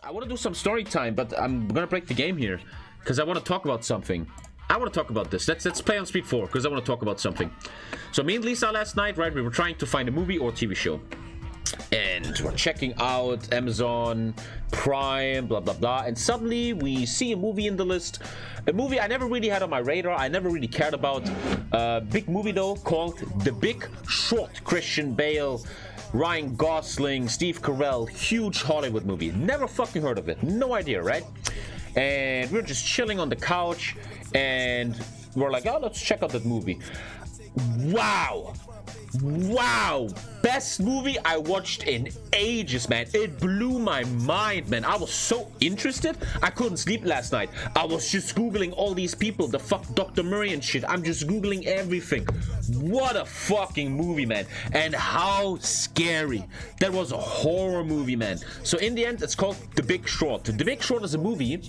I want to do some story time, but I'm gonna break the game here because I want to talk about something. I want to talk about this. Let's play on speed 4 because I want to talk about something. So me and Lisa last night, right? We were trying to find a movie or TV show, and we're checking out Amazon Prime, blah blah blah, and suddenly we see a movie in the list. A movie I never really had on my radar. I never really cared about. Big movie though, called The Big Short. Christian Bale, Ryan Gosling, Steve Carell, huge Hollywood movie. Never fucking heard of it. No idea, right? And we're just chilling on the couch, and we're like, oh, let's check out that movie. Wow. Best movie I watched in ages, man. It blew my mind, man. I was so interested. I couldn't sleep last night. I was just googling all these people, the fuck Dr. Murray and shit. I'm just googling everything. What a fucking movie, man. And how scary. That was a horror movie, man. So in the end, it's called The Big Short. The Big Short is a movie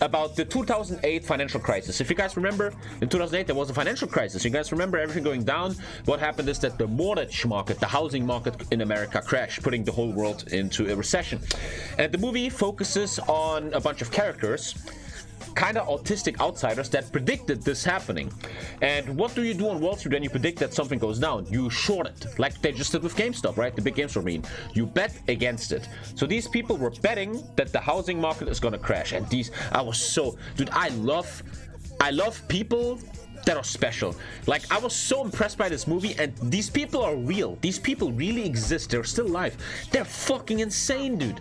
about the 2008 financial crisis. If you guys remember, in 2008 there was a financial crisis. You guys remember everything going down? What happened is that the mortgage market, the housing market in America crashed, putting the whole world into a recession. And the movie focuses on a bunch of characters, kind of autistic outsiders, that predicted this happening. And what do you do on Wall Street when you predict that something goes down? You short it, like they just did with GameStop, right? The big game store mean. You bet against it. So these people were betting that the housing market is gonna crash. And I was so, dude, I love people that are special. Like, I was so impressed by this movie, and these people are real. These people really exist. They're still alive. They're fucking insane, dude.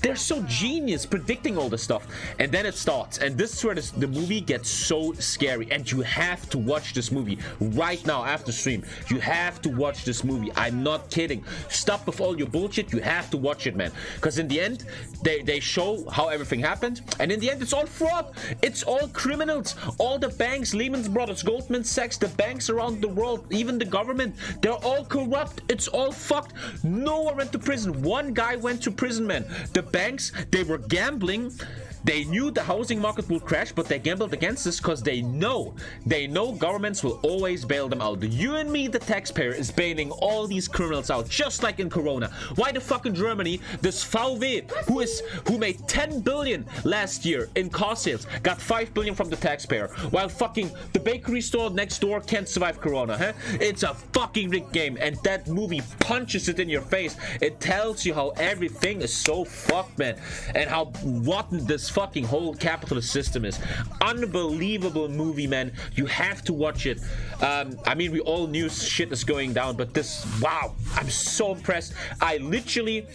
They're so genius predicting all this stuff. And then it starts, and this is where the movie gets so scary. And you have to watch this movie right now after stream. You have to watch this movie. I'm not kidding. Stop with all your bullshit. You have to watch it, man. Because in the end, they show how everything happened, and in the end, it's all fraud. It's all criminals. All the banks, Lehman Brothers, Goldman Sachs, the banks around the world, even the government, they're all corrupt. It's all fucked. No one went to prison. One guy went to prison, man. The banks, they were gambling. They knew the housing market would crash, but they gambled against this because they know governments will always bail them out. You and me, the taxpayer, is bailing all these criminals out, just like in Corona. Why the fuck in Germany, this VW, who made 10 billion last year in car sales, got 5 billion from the taxpayer, while fucking the bakery store next door can't survive Corona, huh? It's a fucking rigged game, and that movie punches it in your face. It tells you how everything is so fucked, man, and how rotten this fucking whole capitalist system is. Unbelievable movie, man. You have to watch it. I mean, we all knew shit is going down, but this, wow, I'm so impressed. I literally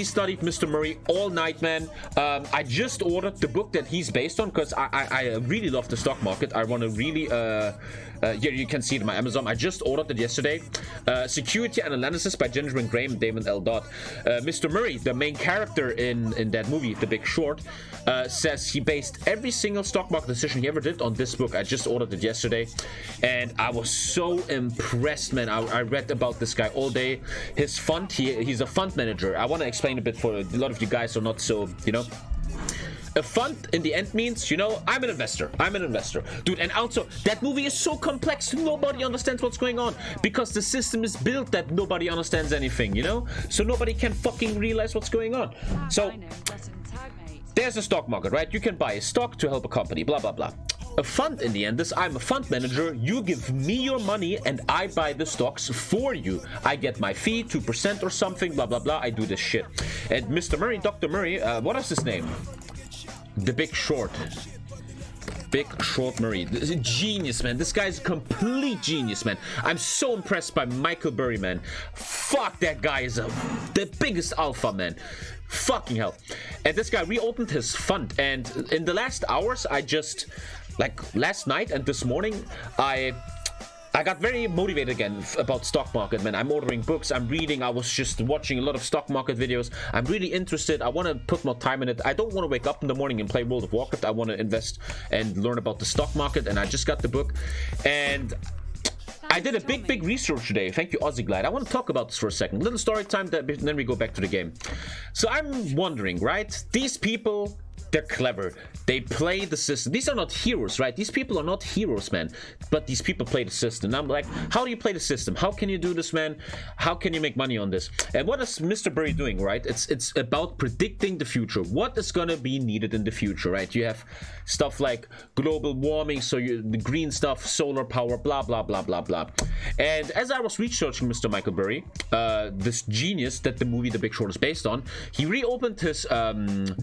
studied Mr. Murray all night, man. I just ordered the book that he's based on because I really love the stock market. I want to really yeah, you can see it on my Amazon. I just ordered it yesterday. Security and Analysis by Benjamin Graham and David L. Dodd. Mr. Murray, the main character in that movie, The Big Short, says he based every single stock market decision he ever did on this book. I just ordered it yesterday, and I was so impressed, man. I read about this guy all day. His fund, he's a fund manager. I want to explain a bit for a lot of you guys who are not so, you know. A fund in the end means, you know, I'm an investor, dude. And also, that movie is so complex, nobody understands what's going on because the system is built that nobody understands anything, you know, so nobody can fucking realize what's going on. So there's a stock market, right? You can buy a stock to help a company, blah blah blah. A fund in the end is, I'm a fund manager, you give me your money and I buy the stocks for you. I get my fee, 2% or something, blah blah blah. I do this shit. And Mr. Murray, Dr. Murray, what is his name? The Big Short. Big Short Murray. This is a genius, man. This guy's a complete genius, man. I'm so impressed by Michael Burry, man. Fuck, that guy is the biggest alpha, man. Fucking hell. And this guy reopened his fund, and in the last hours, like last night and this morning, I got very motivated again about stock market, man. I'm ordering books, I'm reading, I was just watching a lot of stock market videos. I'm really interested. I want to put more time in it. I don't want to wake up in the morning and play World of Warcraft. I want to invest and learn about the stock market, and I just got the book. And I did a big research today. Thank you, Ozzyglide. I want to talk about this for a second. Little story time, then we go back to the game. So I'm wondering, right? These people they're clever. They play the system. These are not heroes, right? These people are not heroes, man. But these people play the system. And I'm like, how do you play the system? How can you do this, man? How can you make money on this? And what is Mr. Burry doing, right? It's about predicting the future. What is gonna be needed in the future, right? You have stuff like global warming, so the green stuff, solar power, blah blah blah blah blah. And as I was researching Mr. Michael Burry, this genius that the movie The Big Short is based on, he reopened his in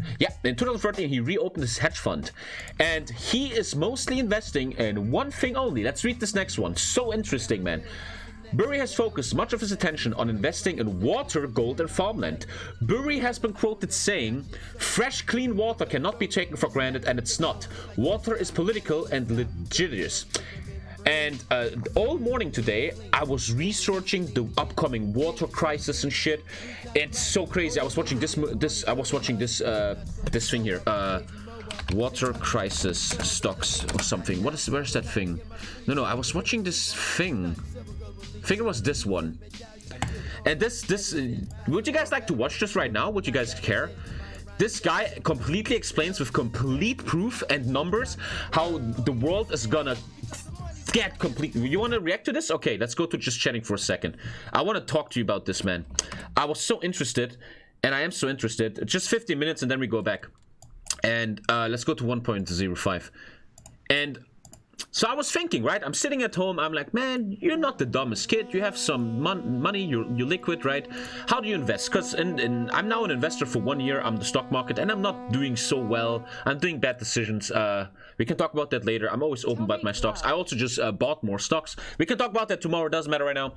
2013 he reopened his hedge fund, and he is mostly investing in one thing only. Let's read this next one. So interesting, man. Burry has focused much of his attention on investing in water, gold, and farmland. Burry has been quoted saying, "Fresh, clean water cannot be taken for granted, and it's not. Water is political and litigious." And all morning today, I was researching the upcoming water crisis and shit. It's so crazy. I was watching this thing here. Water crisis stocks or something. Where's that thing? No, I was watching this thing. I think it was this one. And this would you guys like to watch this right now? Would you guys care? This guy completely explains with complete proof and numbers how the world is gonna get completely. You want to react to this? Okay, let's go to just chatting for a second. I want to talk to you about this, man. I was so interested, and I am so interested. Just 15 minutes, and then we go back. And let's go to 1.05. And so I was thinking, right? I'm sitting at home. I'm like, man, you're not the dumbest kid. You have some money. You're liquid, right? How do you invest? Because I'm now an investor for 1 year. I'm the stock market, and I'm not doing so well. I'm doing bad decisions. We can talk about that later. I'm always open about my stocks. I also just bought more stocks. We can talk about that tomorrow. Doesn't matter right now.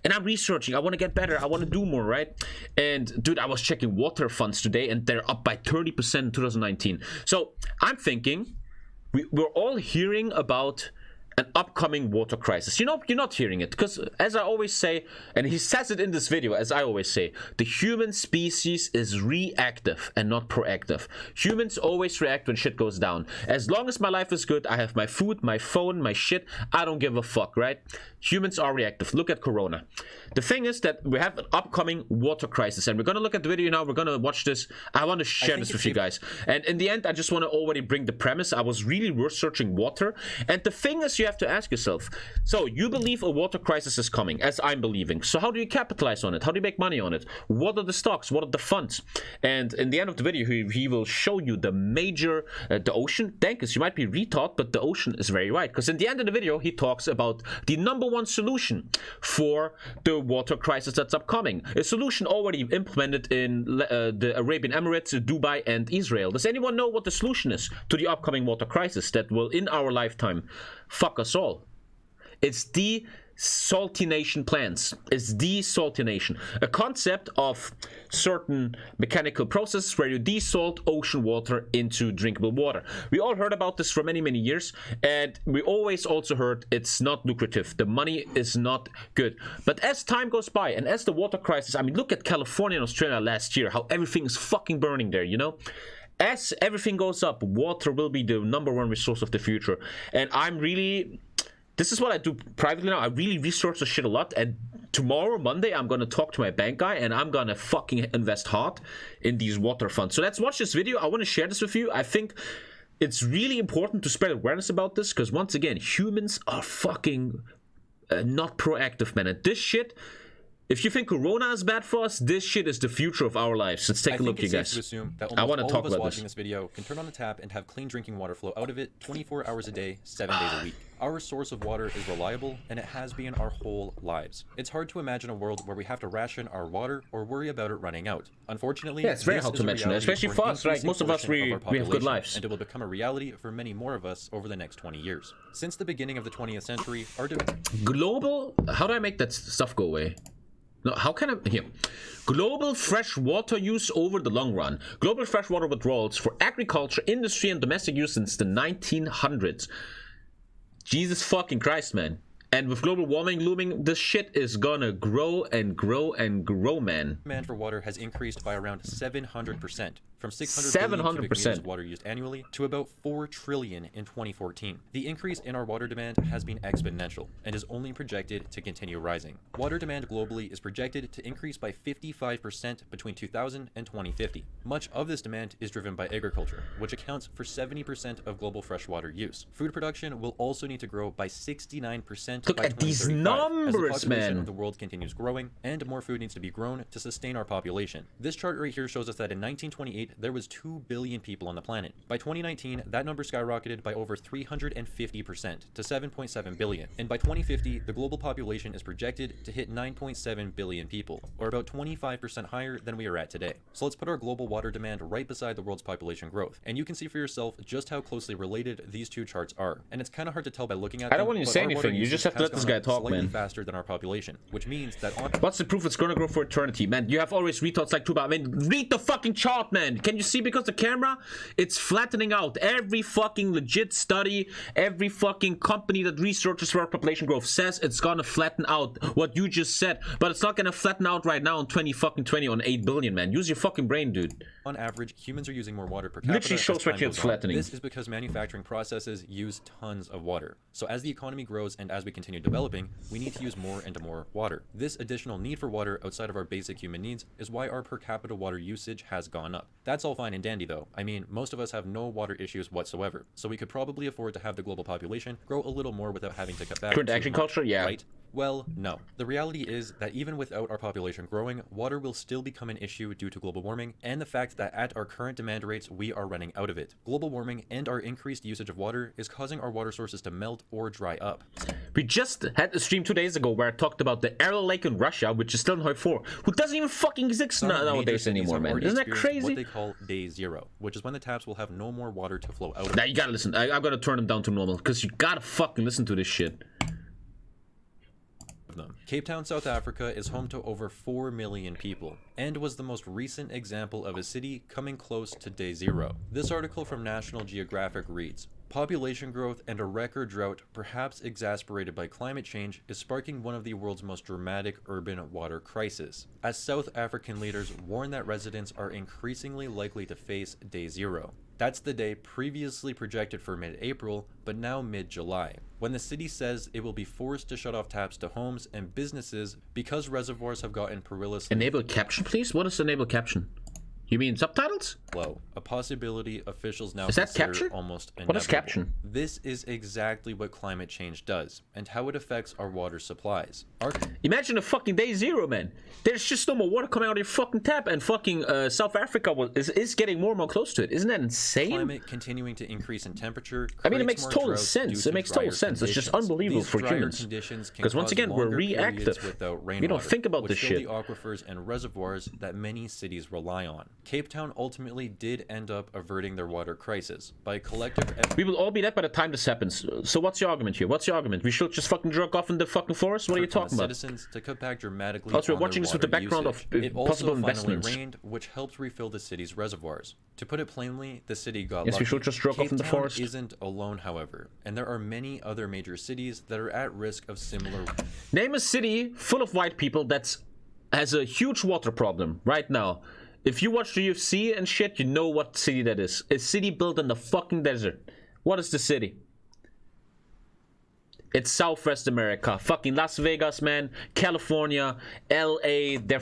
And I'm researching. I want to get better. I want to do more, right? And dude, I was checking water funds today, and they're up by 30% in 2019. So I'm thinking, we're all hearing about an upcoming water crisis. You know, you're not hearing it because, as I always say, and he says it in this video, as I always say, the human species is reactive and not proactive. Humans always react when shit goes down. As long as my life is good, I have my food, my phone, my shit, I don't give a fuck, right? Humans are reactive. Look at Corona. The thing is that we have an upcoming water crisis, and we're going to look at the video now. We're going to watch this. I want to share this with you guys. And in the end, I just want to already bring the premise. I was really researching water. And the thing is, you have to ask yourself, so you believe a water crisis is coming, as I'm believing. So how do you capitalize on it? How do you make money on it? What are the stocks? What are the funds? And in the end of the video, he will show you the major, the ocean. Dankers, you might be retaught, but the ocean is very right. Because in the end of the video, he talks about the number one solution for the water crisis that's upcoming. A solution already implemented in the Arabian Emirates, Dubai, and Israel. Does anyone know what the solution is to the upcoming water crisis that will, in our lifetime, fuck us all? It's desalination plants. It's desalination, a concept of certain mechanical processes where you desalt ocean water into drinkable water. We all heard about this for many years, and we always also heard it's not lucrative. The money is not good. But as time goes by, and as the water crisis, I mean, look at California and Australia last year, how everything is fucking burning there, you know? As everything goes up, water will be the number one resource of the future. And I'm really... This is what I do privately now. I really research the shit a lot. And tomorrow, Monday, I'm going to talk to my bank guy, and I'm going to fucking invest hard in these water funds. So let's watch this video. I want to share this with you. I think it's really important to spread awareness about this because, once again, humans are fucking not proactive, man. And this shit... If you think Corona is bad for us, this shit is the future of our lives. Let's take a look, you guys. To assume that I want to talk about watching this video can turn on the tap and have clean drinking water flow out of it 24 hours a day, 7 days a week. Our source of water is reliable, and it has been our whole lives. It's hard to imagine a world where we have to ration our water or worry about it running out. Unfortunately, yeah, it's very hard to imagine, especially for us, right? Most of us, we have good lives. And it will become a reality for many more of us over the next 20 years. Since the beginning of the 20th century, our global... How do I make that stuff go away? No, how can I... Here. Global fresh water use over the long run. Global freshwater withdrawals for agriculture, industry, and domestic use since the 1900s. Jesus fucking Christ, man. And with global warming looming, this shit is gonna grow and grow and grow, man. Demand for water has increased by around 700%. from 600 billion cubic meters 700%. of water used annually to about 4 trillion in 2014. The increase in our water demand has been exponential and is only projected to continue rising. Water demand globally is projected to increase by 55% between 2000 and 2050. Much of this demand is driven by agriculture, which accounts for 70% of global freshwater use. Food production will also need to grow by 69% Look by at these 2035 numbers, as the population man. of the world continues growing and more food needs to be grown to sustain our population. This chart right here shows us that in 1928 there was 2 billion people on the planet. By 2019, that number skyrocketed by over 350% to 7.7 billion. And by 2050, the global population is projected to hit 9.7 billion people, or about 25% higher than we are at today. So let's put our global water demand right beside the world's population growth, and you can see for yourself just how closely related these two charts are. And it's kind of hard to tell by looking at them. I don't want you to say anything. You just have to let this guy talk, man. Faster than our population, which means that on what's the proof it's gonna grow for eternity, man? You have always retards like Tuba. I mean, read the fucking chart, man. Can you see? Because the camera, it's flattening out. Every fucking legit study, every fucking company that researches for population growth says it's gonna flatten out. What you just said, but it's not gonna flatten out right now on 2020 on 8 billion, man. Use your fucking brain, dude. On average, humans are using more water per capita. Literally shows right here it's flattening. This is because manufacturing processes use tons of water. So as the economy grows and as we continue developing, we need to use more and more water. This additional need for water outside of our basic human needs is why our per capita water usage has gone up. That's all fine and dandy though. I mean, most of us have no water issues whatsoever, so we could probably afford to have the global population grow a little more without having to cut back. Current agriculture, yeah. Right? Well, no. The reality is that even without our population growing, water will still become an issue due to global warming and the fact that at our current demand rates, we are running out of it. Global warming and our increased usage of water is causing our water sources to melt or dry up. We just had a stream 2 days ago where I talked about the Aral Lake in Russia, which is still in Hoi 4, who doesn't even fucking exist nowadays anymore, man. Isn't that crazy? What they call day zero, which is when the taps will have no more water to flow out of. Now you gotta listen. I'm gonna turn them down to normal because you gotta fucking listen to this shit. Them. Cape Town, South Africa is home to over 4 million people and was the most recent example of a city coming close to day zero. This article from National Geographic reads, population growth and a record drought, perhaps exasperated by climate change, is sparking one of the world's most dramatic urban water crises, as South African leaders warn that residents are increasingly likely to face day zero. That's the day previously projected for mid-April, but now mid-July, when the city says it will be forced to shut off taps to homes and businesses because reservoirs have gotten perilously. Enable caption, please? What is enable caption? You mean subtitles? Low. A possibility officials now is that consider caption? Almost inevitable. What is caption? This is exactly what climate change does and how it affects our water supplies. Imagine a fucking day zero, man. There's just no more water coming out of your fucking tap, and fucking South Africa is getting more and more close to it. Isn't that insane? Climate continuing to increase in temperature. I mean, it makes total sense. It makes total sense. It's just unbelievable for humans. Because once again, we're reactive. We don't think about this shit. The aquifers and reservoirs that many cities rely on. Cape Town ultimately did end up averting their water crisis by collective effort. We will all be dead by the time this happens. So what's your argument here? What's your argument? We should just fucking jerk off in the fucking forest? What are you talking about? Citizens to cut back dramatically. Also, we're watching this with the background usage. of it possible also investments. Finally rained, which helped refill the city's reservoirs. To put it plainly, the city got yes, lucky. we should just jerk off in the forest. Cape Town isn't alone, however, and there are many other major cities that are at risk of similar. Name a city full of white people that has a huge water problem right now. If you watch the UFC and shit, you know what city that is. A city built in the fucking desert. What is the city? It's Southwest America. Fucking Las Vegas, man. California, LA, they're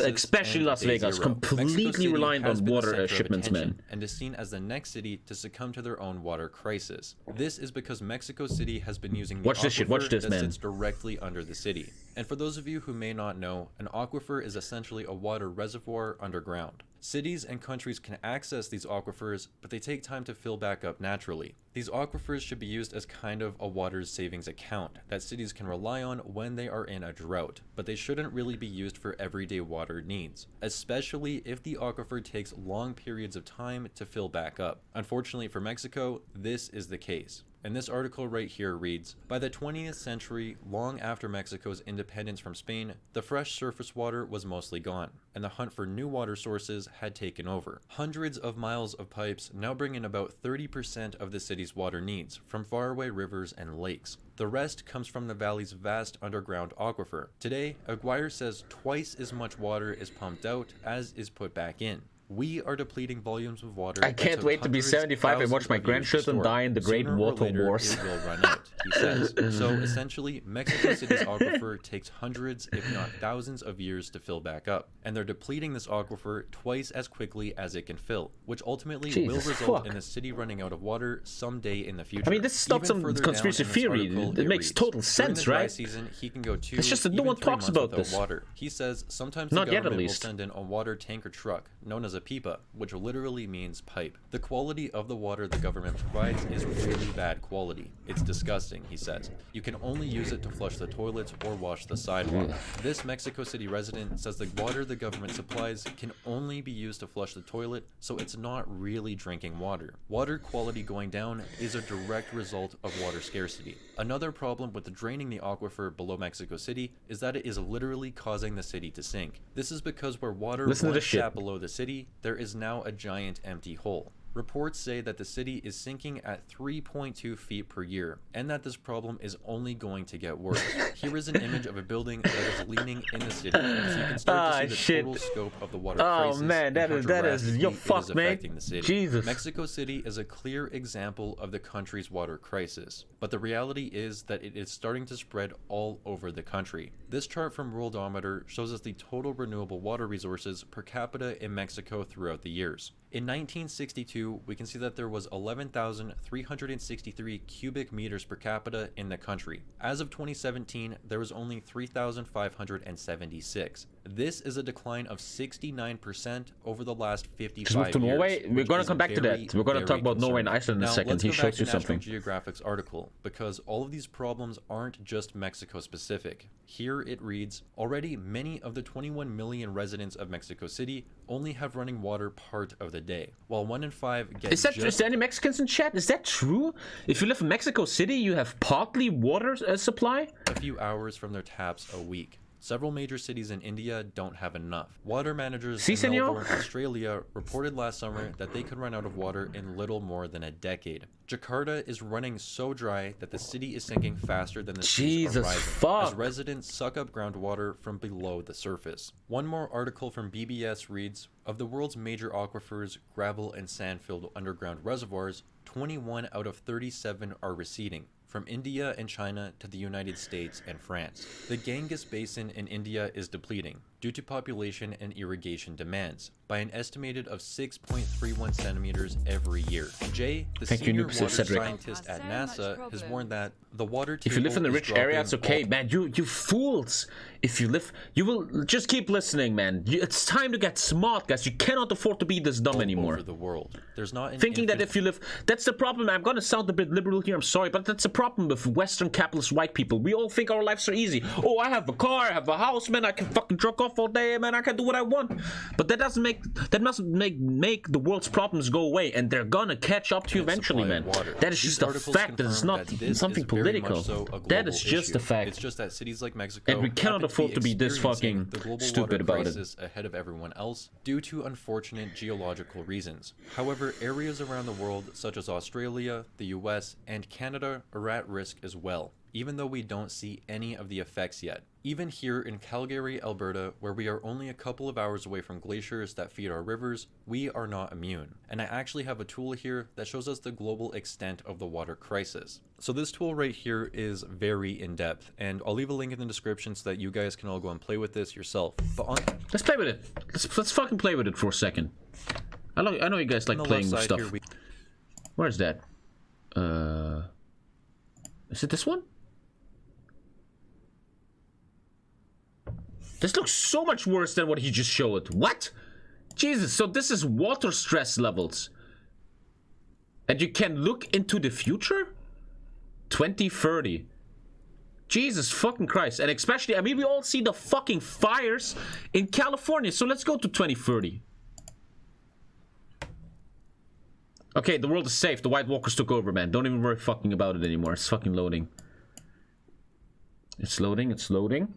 especially Las Vegas, completely reliant on water shipments, man. And is seen as the next city to succumb to their own water crisis. This is because Mexico City has been using the aquifer that sits directly under the city. And for those of you who may not know, an aquifer is essentially a water reservoir underground. Cities and countries can access these aquifers, but they take time to fill back up naturally. These aquifers should be used as kind of a water savings account that cities can rely on when they are in a drought, but they shouldn't really be used for everyday water needs, especially if the aquifer takes long periods of time to fill back up. Unfortunately for Mexico, this is the case. And this article right here reads, by the 20th century, long after Mexico's independence from Spain, the fresh surface water was mostly gone, and the hunt for new water sources had taken over. Hundreds of miles of pipes now bring in about 30% of the city's water needs from faraway rivers and lakes. The rest comes from the valley's vast underground aquifer. Today, Aguirre says twice as much water is pumped out as is put back in. We are depleting volumes of water. I can't wait to be 75 and watch my grandchildren die in the Great Water Wars. It will run out, he says. So essentially, Mexico City's aquifer takes hundreds, if not thousands, of years to fill back up, and they're depleting this aquifer twice as quickly as it can fill, which ultimately will result in the city running out of water someday in the future. I mean, this is not some conspiracy theory. It makes total sense, right? Season, he can go 2, it's just that no one talks about this. Water. He says sometimes the government will send in a water tanker truck known as a pipa, which literally means pipe. The quality of the water the government provides is really bad quality. It's disgusting, he says. You can only use it to flush the toilets or wash the sidewalk. This Mexico City resident says the water the government supplies can only be used to flush the toilet, so it's not really drinking water. Water quality going down is a direct result of water scarcity. Another problem with draining the aquifer below Mexico City is that it is literally causing the city to sink. This is because where water once sat below the city, there is now a giant empty hole. Reports say that the city is sinking at 3.2 feet per year, and that this problem is only going to get worse. Here is an image of a building that is leaning in the city, so you can start to see the total scope of the water crisis. Oh man, that is your fuck, man. Jesus. Mexico City is a clear example of the country's water crisis, but the reality is that it is starting to spread all over the country. This chart from Worldometer shows us the total renewable water resources per capita in Mexico throughout the years. In 1962, we can see that there was 11,363 cubic meters per capita in the country. As of 2017, there was only 3,576. This is a decline of 69% over the last 55 years. Norway, we're going to come back to that. We're going to talk about Norway and Iceland in a second. He shows you something. National Geographic's article, because all of these problems aren't just Mexico specific. Here it reads, already many of the 21 million residents of Mexico City only have running water part of the day, while 1 in 5 get Is there any Mexicans in chat? Is that true? If you live in Mexico City, you have partly water supply? A few hours from their taps a week. Several major cities in India don't have enough. Water managers in Melbourne, Australia reported last summer that they could run out of water in little more than a decade. Jakarta is running so dry that the city is sinking faster than the seas are rising, as residents suck up groundwater from below the surface. One more article from BBS reads, of the world's major aquifers, gravel and sand-filled underground reservoirs, 21 out of 37 are receding, from India and China to the United States and France. The Ganges Basin in India is depleting due to population and irrigation demands by an estimated of 6.31 centimeters every year. Jay, the senior water scientist at NASA, has warned that the water table if you live in the rich area, it's okay, man. You fools. If you live, you will just keep listening, man. It's time to get smart, guys. You cannot afford to be this dumb anymore. Over the world. There's not an thinking that if you live, that's the problem. I'm gonna sound a bit liberal here. I'm sorry, but that's the problem with Western capitalist white people. We all think our lives are easy. Oh, I have a car, I have a house, man. I can fucking truck off all day, man. I can do what I want. But that doesn't make make the world's problems go away, and they're gonna catch up to you eventually, man. That is just a fact. That is not something political. That is just a fact. It's just that cities like Mexico, and we cannot afford to be this fucking stupid about it. Ahead of everyone else due to unfortunate geological reasons. However, areas around the world such as Australia, the US, and Canada are at risk as well, even though we don't see any of the effects yet. Even here in Calgary, Alberta, where we are only a couple of hours away from glaciers that feed our rivers, we are not immune. And I actually have a tool here that shows us the global extent of the water crisis. So this tool right here is very in-depth, and I'll leave a link in the description so that you guys can all go and play with this yourself. But let's play with it. Let's fucking play with it for a second. I know you guys like playing with stuff. Where's that? Is it this one? This looks so much worse than what he just showed. What? Jesus, so this is water stress levels. And you can look into the future? 2030. Jesus fucking Christ. And especially, I mean, we all see the fucking fires in California. So let's go to 2030. Okay, the world is safe. The White Walkers took over, man. Don't even worry fucking about it anymore. It's fucking loading. It's loading, it's loading.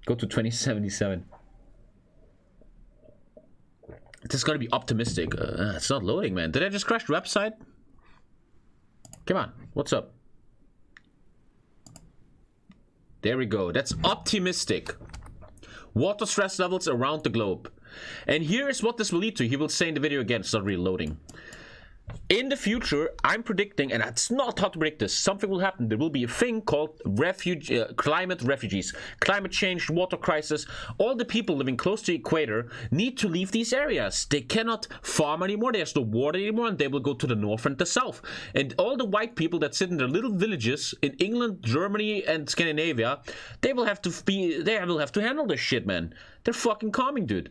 Go to 2077. This is gonna be optimistic. It's not loading, man. Did I just crash the website? Come on, what's up? There we go. That's optimistic. Water stress levels around the globe. And here's what this will lead to. He will say in the video again, it's not reloading. In the future, I'm predicting, and it's not hard to predict this, something will happen. There will be a thing called climate refugees, climate change, water crisis. All the people living close to the equator need to leave these areas. They cannot farm anymore, there's no water anymore, and they will go to the north and the south. And all the white people that sit in their little villages in England, Germany, and Scandinavia, they will have to handle this shit, man. They're fucking coming, dude.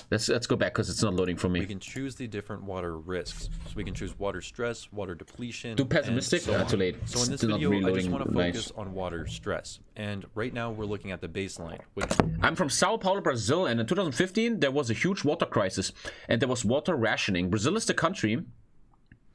Let's go back because it's not loading for me. We can choose the different water risks. So we can choose water stress, water depletion. Too pessimistic? So too late. So in this video, I just want to focus on water stress. And right now, we're looking at the baseline. I'm from Sao Paulo, Brazil, and in 2015, there was a huge water crisis, and there was water rationing. Brazil is the country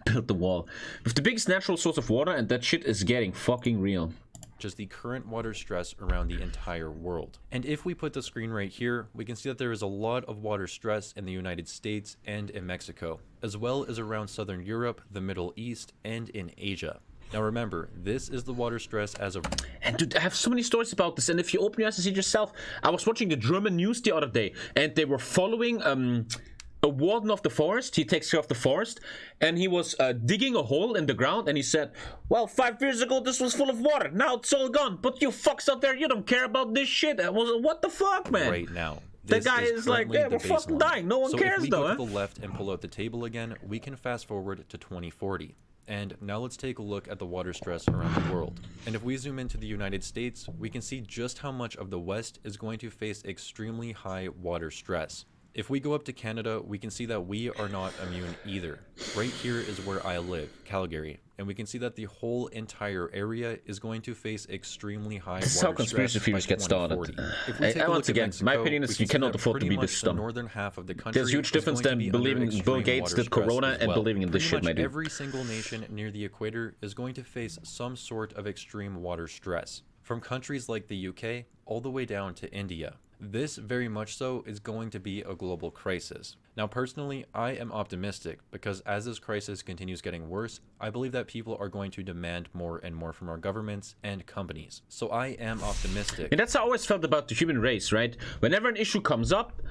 built the wall with the biggest natural source of water, and that shit is getting fucking real. Just the current water stress around the entire world. And if we put the screen right here, we can see that there is a lot of water stress in the United States and in Mexico, as well as around Southern Europe, the Middle East, and in Asia. Now remember, this is the water stress as of... And dude, I have so many stories about this, and if you open your eyes and see it yourself, I was watching the German news the other day, and they were following a warden of the forest. He takes care of the forest, and he was digging a hole in the ground, and he said, well, 5 years ago this was full of water, now it's all gone, but you fucks out there, you don't care about this shit. What the fuck, man? Right now. The guy is like, yeah, we're fucking dying, no one cares though. So if we go to the left and pull out the table again, we can fast forward to 2040. And now let's take a look at the water stress around the world. And if we zoom into the United States, we can see just how much of the West is going to face extremely high water stress. If we go up to Canada, we can see that we are not immune either. Right here is where I live, Calgary, and we can see that the whole entire area is going to face extremely high water stress by 2040. Conspiracy theories get started. Once again, my opinion is you cannot afford to be this dumb. There's a huge difference than believing Bill Gates did Corona and believing in this shit, my dude. Every single nation near the equator is going to face some sort of extreme water stress. From countries like the UK all the way down to India. This very much so is going to be a global crisis. Now personally, I am optimistic because as this crisis continues getting worse, I believe that people are going to demand more and more from our governments and companies. So I am optimistic. And that's how I always felt about the human race, right? Whenever an issue comes up,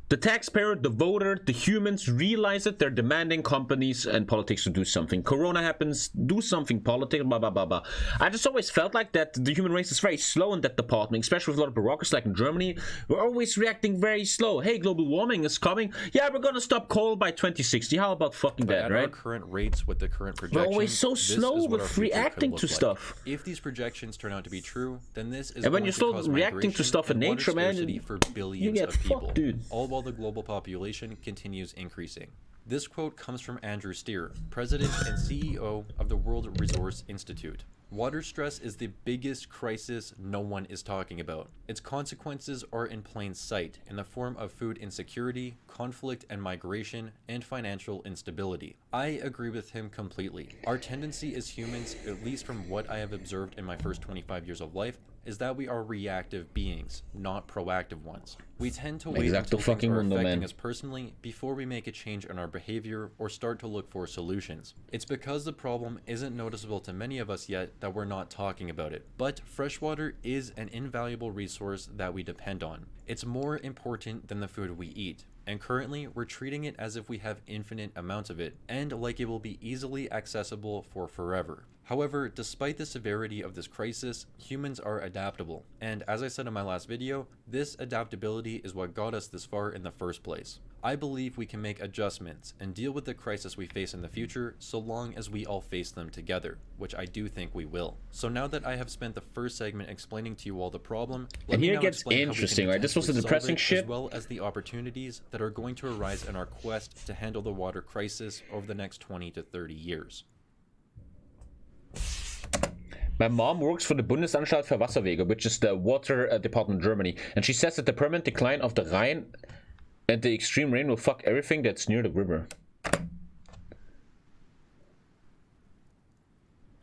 the taxpayer, the voter, the humans realize it. They're demanding companies and politics to do something. Corona happens, do something, politics, blah, blah, blah, blah. I just always felt like that the human race is very slow in that department, especially with a lot of bureaucracies like in Germany. We're always reacting very slow. Hey, global warming is coming. Yeah, we're going to stop coal by 2060. How about fucking that, right? At our current rates with the current projections, we're always so slow with reacting to stuff. If these projections turn out to be true, then this is and when you're slow reacting to stuff in nature, man, for billions you get of people, fucked, dude. all while the global population continues increasing. This quote comes from Andrew Steer, President and CEO of the World Resource Institute. Water stress is the biggest crisis no one is talking about. Its consequences are in plain sight in the form of food insecurity, conflict and migration, and financial instability. I agree with him completely. Our tendency as humans, at least from what I have observed in my first 25 years of life, is that we are reactive beings, not proactive ones. We tend to wait until things are affecting us personally before we make a change in our behavior or start to look for solutions. It's because the problem isn't noticeable to many of us yet that we're not talking about it. But freshwater is an invaluable resource that we depend on. It's more important than the food we eat. And currently, we're treating it as if we have infinite amounts of it, and like it will be easily accessible for forever. However, despite the severity of this crisis, humans are adaptable. And as I said in my last video, this adaptability is what got us this far in the first place. I believe we can make adjustments and deal with the crisis we face in the future so long as we all face them together, which I do think we will. So now that I have spent the first segment explaining to you all the problem, let me here now it gets explain interesting, how we can right? This was the depressing shit, as well as the opportunities that are going to arise in our quest to handle the water crisis over the next 20 to 30 years. My mom works for the Bundesanstalt für Wasserwege, which is the water department in Germany, and she says that the permanent decline of the Rhine and the extreme rain will fuck everything that's near the river.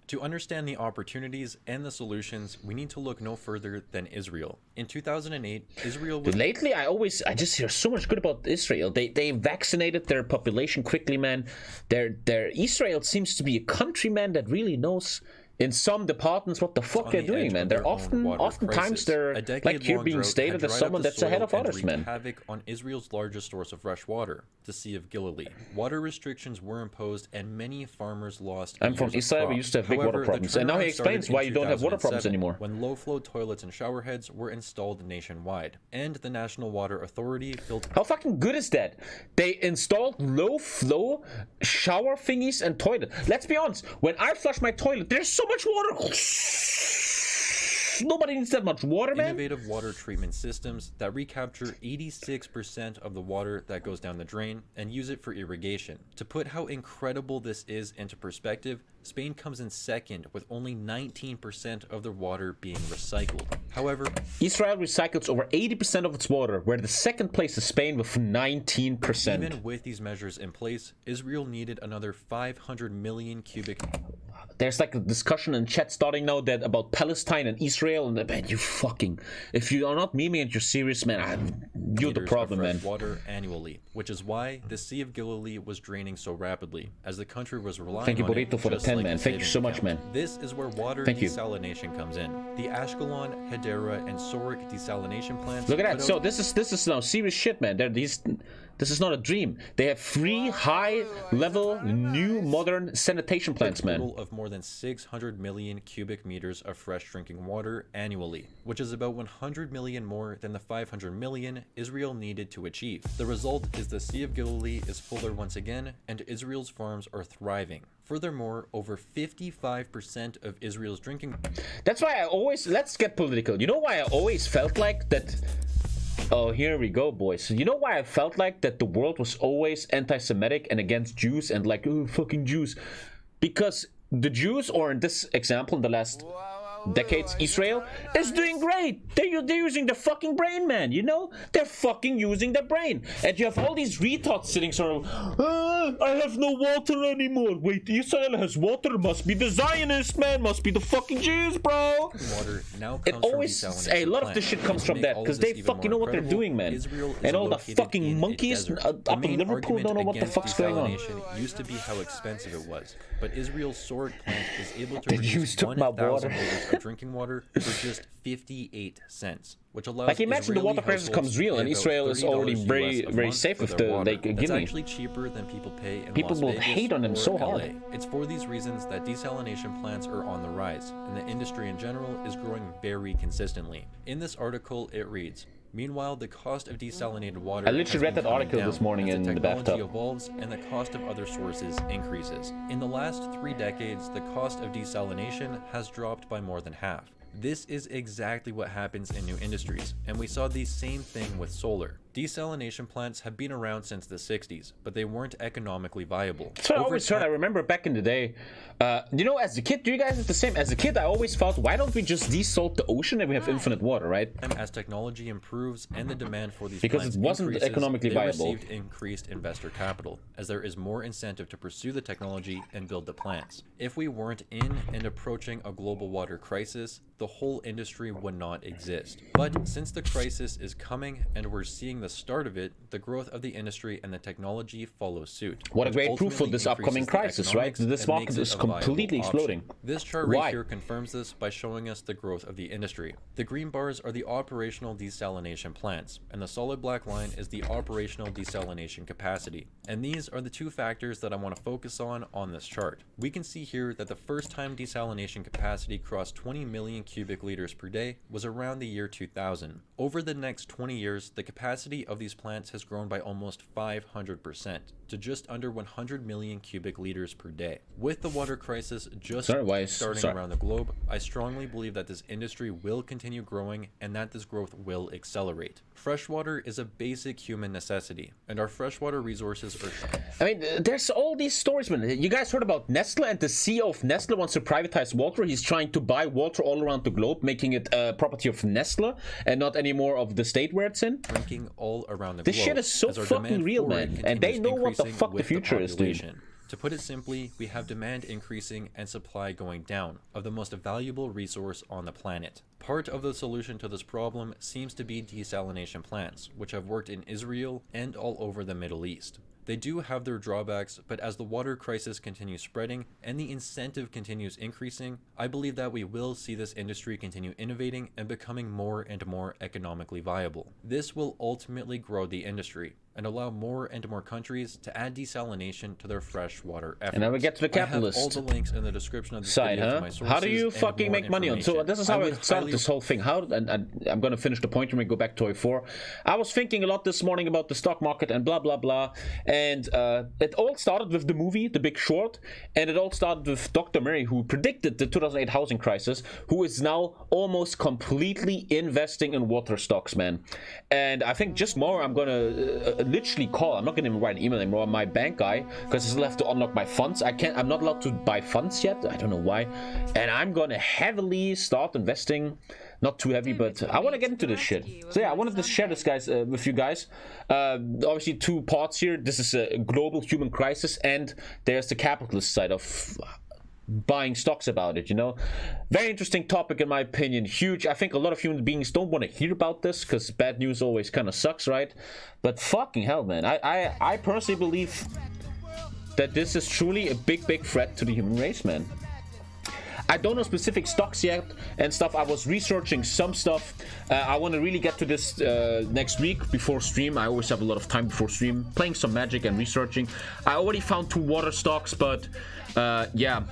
To understand the opportunities and the solutions, we need to look no further than Israel. In 2008, Israel was... Lately, I just hear so much good about Israel. They vaccinated their population quickly, man. Israel seems to be a country, man, that really knows in some departments, what the fuck they're doing, man. They're oftentimes they're like here being stated as someone that's ahead of others, man. Havoc on Israel's largest source of fresh water, the Sea of Galilee. Water restrictions were imposed, and many farmers lost. I'm from Israel. We used to have big water problems, and now he explains why you don't have water problems anymore. When low-flow toilets and shower heads were installed nationwide, and the National Water Authority built. How fucking good is that? They installed low-flow shower thingies and toilet. Let's be honest. When I flush my toilet, there's so much water. Nobody needs that much water, man. Innovative water treatment systems that recapture 86% of the water that goes down the drain and use it for irrigation. To put how incredible this is into perspective, Spain comes in second with only 19% of their water being recycled. However, Israel recycles over 80% of its water, where the second place is Spain with 19%. Even with these measures in place, Israel needed another 500 million cubic. There's like a discussion in chat starting now that about Palestine and Israel, and man, you fucking, if you are not memeing and you're serious, man, you're the problem, man. Water annually, which is why the Sea of Galilee was draining so rapidly, as the country was relying on. Thank you, Burrito, for the 10, man. Thank you so much, man. This is where water desalination comes in. The Ashkelon, Hedera, and Sorek desalination plants. Look at that. So this is now serious shit, man. This is not a dream. They have 3 high-level, new, modern sanitation plants, man. A total of more than 600 million cubic meters of fresh drinking water annually, which is about 100 million more than the 500 million Israel needed to achieve. The result is the Sea of Galilee is fuller once again, and Israel's farms are thriving. Furthermore, over 55% of Israel's drinking. That's why I always, let's get political. You know why I always felt like that? Oh, here we go, boys. You know why I felt like that the world was always anti-Semitic and against Jews and like, oh, fucking Jews? Because the Jews, or in this example, in the last decades, Israel is doing great. They're using their fucking brain, man, you know? They're fucking using their brain. And you have all these retards sitting sort of, I have no water anymore. Wait, Israel has water. Must be the Zionists, man. Must be the fucking Jews, bro. Water now comes it always, a lot of this shit comes from that, because they fucking know what they're doing, man. And all the fucking monkeys up in Liverpool don't know what the fuck's going on. Used to be how expensive it was, but Israel's Sorek plant is able to produce 1,000 liters of drinking water for just 58 cents, which allows. Like, imagine the water crisis becomes real, and Israel is already very safe with the Lake Guinea. It's actually cheaper than people pay in People Las will Vegas hate on them so LA. hard. It's for these reasons that desalination plants are on the rise, and the industry in general is growing very consistently. In this article, it reads. Meanwhile, the cost of desalinated water. I literally read that article this morning in the bathtub. Technology evolves and the cost of other sources increases. In the last 3 decades, the cost of desalination has dropped by more than half. This is exactly what happens in new industries, and we saw the same thing with solar. Desalination plants have been around since the 60s, but they weren't economically viable. So I always heard, I remember back in the day, you know, as a kid, do you guys have the same? As a kid, I always thought, why don't we just desalt the ocean and we have infinite water, right? As technology improves and the demand for these because plants it wasn't increases, economically viable. They received increased investor capital, as there is more incentive to pursue the technology and build the plants. If we weren't in and approaching a global water crisis, the whole industry would not exist. But since the crisis is coming and we're seeing the start of it, the growth of the industry and the technology follow suit. What a great proof for this upcoming crisis, right? This market is completely exploding. This chart right here confirms this by showing us the growth of the industry. The green bars are the operational desalination plants, and the solid black line is the operational desalination capacity. And these are the 2 factors that I want to focus on this chart. We can see here that the first time desalination capacity crossed 20 million cubic liters per day was around the year 2000. Over the next 20 years, the capacity of these plants has grown by almost 500% to just under 100 million cubic liters per day. With the water crisis just starting around the globe, I strongly believe that this industry will continue growing and that this growth will accelerate. Freshwater is a basic human necessity, and our freshwater resources are. I mean, there's all these stories, man. You guys heard about Nestle, and the CEO of Nestle wants to privatize water. He's trying to buy water all around the globe, making it property of Nestle and not anymore of the state where it's in. Drinking all around the globe. This shit is so fucking real, man. And they know what the fuck the future is, dude. To put it simply, we have demand increasing and supply going down of the most valuable resource on the planet. Part of the solution to this problem seems to be desalination plants, which have worked in Israel and all over the Middle East. They do have their drawbacks, but as the water crisis continues spreading and the incentive continues increasing, I believe that we will see this industry continue innovating and becoming more and more economically viable. This will ultimately grow the industry and allow more and more countries to add desalination to their freshwater efforts. And then we get to the capitalist I have all the links in the description of this side, video huh? to my sources. How do you fucking make money on? So this is how I started this whole thing. And I'm gonna finish the point when we go back to A4. I was thinking a lot this morning about the stock market and blah blah blah, and it all started with the movie The Big Short, and it all started with Dr. Murray, who predicted the 2008 housing crisis, who is now almost completely investing in water stocks, man. And I think just more, I'm gonna literally call. I'm not gonna even write an email anymore. My bank guy, because I still have to unlock my funds. I'm not allowed to buy funds yet. I don't know why. And I'm gonna heavily start investing. Not too heavy, but I want to get into this shit. So yeah, I wanted to share this, guys, with you guys. Obviously, two parts here. This is a global human crisis, and there's the capitalist side of buying stocks about it, you know. Very interesting topic, in my opinion. Huge. I think a lot of human beings don't want to hear about this because bad news always kind of sucks, right? But fucking hell, man. I personally believe that this is truly a big threat to the human race, man. I don't know specific stocks yet and stuff. I was researching some stuff. I want to really get to this next week before stream. I always have a lot of time before stream, playing some Magic and researching. I already found 2 water stocks, but yeah,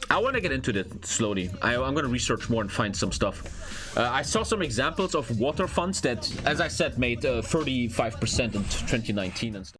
I want to get into it slowly. I'm going to research more and find some stuff. I saw some examples of water funds that, as I said, made 35% in 2019 and stuff.